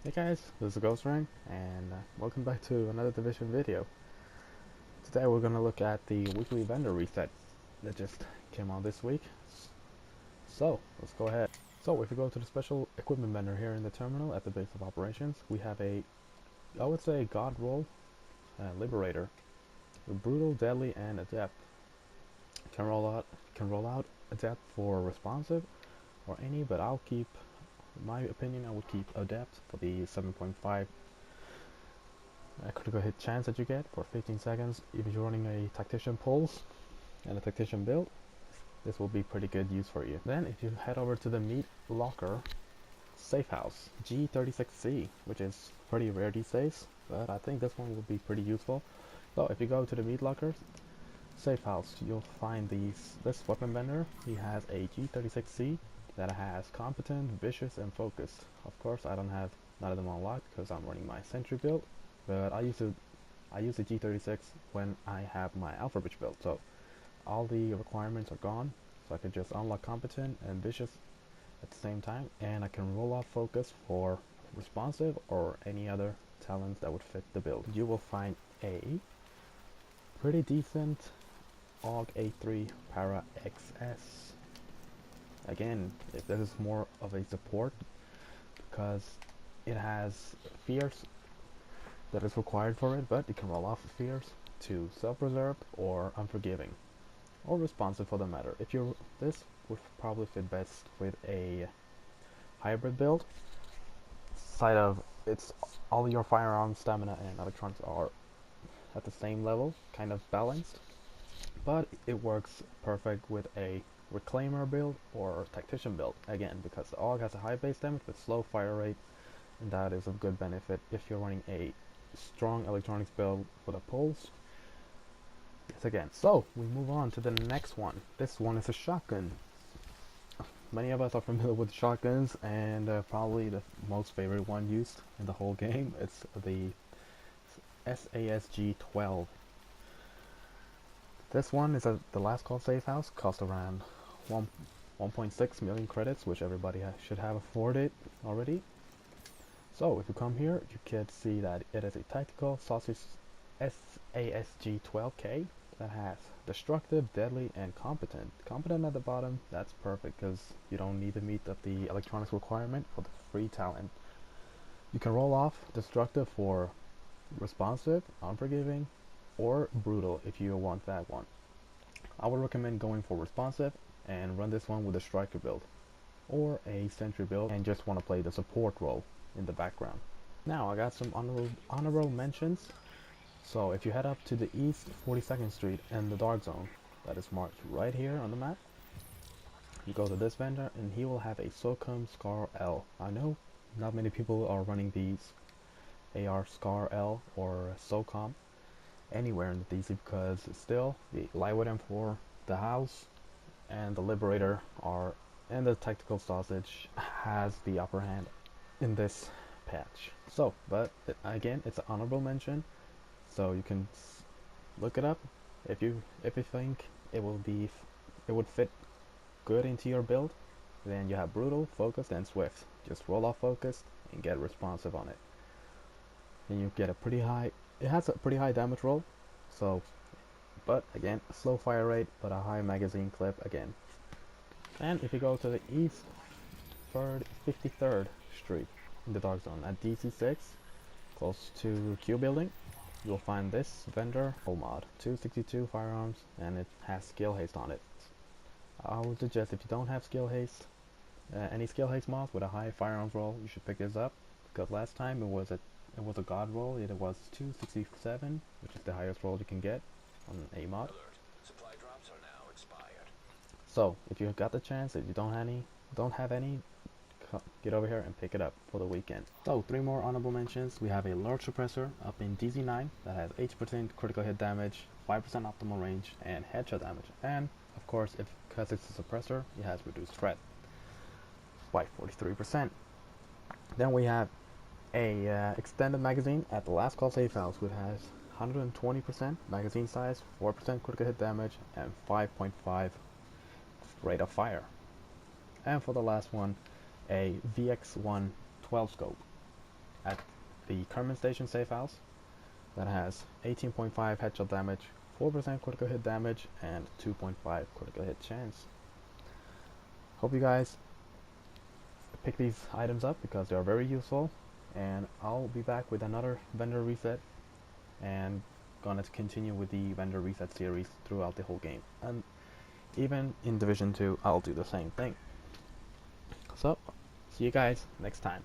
Hey guys, this is GhostRang, and welcome back to another Division video. Today we're going to look at the weekly vendor reset that just came out this week. So, let's go ahead. So, if you go to the special equipment vendor here in the terminal at the base of operations, we have a, I would say, God roll Liberator. Brutal, Deadly, and Adept. Can roll out Adept for responsive or any, but I'll keep, in my opinion, I would keep Adept for the 7.5 critical hit chance that you get for 15 seconds. If you're running a Tactician Pulse and a Tactician build, this will be pretty good use for you. Then if you head over to the Meat Locker Safe House G36C, which is pretty rare these days, but I think this one will be pretty useful. So if you go to the Meat Locker Safe House, you'll find this weapon vendor. He has a G36C that has Competent, Vicious, and Focused. Of course, I don't have none of them unlocked because I'm running my Sentry build, but I use the G36 when I have my Alpha Bridge build, so all the requirements are gone, so I can just unlock Competent and Vicious at the same time, and I can roll off Focus for responsive or any other talents that would fit the build. You will find a pretty decent AUG A3 Para XS. Again, if this is more of a support because it has Fierce that is required for it, but it can roll off of Fierce to self-preserved or unforgiving, or responsive for the matter. If you're this would probably fit best with a hybrid build. Side of it's all your firearms, stamina, and electronics are at the same level, kind of balanced, but it works perfect with a Reclaimer build or Tactician build, again because the AUG has a high base damage with slow fire rate, and that is of good benefit if you're running a strong electronics build with a pulse. Yes, again. So we move on to the next one. This one is a shotgun. Many of us are familiar with shotguns, and probably the most favorite one used in the whole game. It's the SASG-12. This one is the last call safe house. Cost around 1.6 million credits, which everybody should have afforded already. So if you come here, you can see that it is a tactical sausage SASG-12K that has destructive, deadly, and competent. Competent at the bottom, that's perfect because you don't need to meet the electronics requirement for the free talent. You can roll off destructive for responsive, unforgiving, or brutal if you want that one. I would recommend going for responsive and run this one with a striker build or a sentry build and just want to play the support role in the background. Now I got some honorable mentions. So if you head up to the east 42nd Street and the Dark Zone, that is marked right here on the map, you go to this vendor and he will have a SOCOM Scar L. I know not many people are running these AR Scar L or SOCOM anywhere in the DC because still the Lightweight M4, the House, and the Liberator are, and the Tactical Sausage has the upper hand in this patch. So, but again, it's an honorable mention, so you can look it up if you think it would fit good into your build. Then you have brutal, focused, and swift. Just roll off focused and get responsive on it. And you get a pretty high. It has a pretty high damage roll, so. But again, slow fire rate, but a high magazine clip again. And if you go to the east 53rd Street in the Dark Zone at DC6, close to Q Building, you'll find this vendor full mod 262 firearms, and it has skill haste on it. I would suggest if you don't have skill haste, any skill haste mods with a high firearms roll, you should pick this up because last time it was a god roll. It was 267, which is the highest roll you can get on a mod. Supply drops are now expired. So if you got the chance, if you don't have any, get over here and pick it up for the weekend. So 3 more honorable mentions. We have a large suppressor up in DZ9 that has 80% critical hit damage, 5% optimal range, and headshot damage. And of course, because it's a suppressor, it has reduced threat by 43%. Then we have a extended magazine at the last call safe house, which has 120% magazine size, 4% critical hit damage, and 5.5 rate of fire. And for the last one, a VX1 12 scope. at the Kerman Station safe house that has 18.5 headshot damage, 4% critical hit damage, and 2.5 critical hit chance. Hope you guys pick these items up because they are very useful, and I'll be back with another vendor reset and gonna continue with the vendor reset series throughout the whole game, and even in Division 2 I'll do the same thing. So see you guys next time.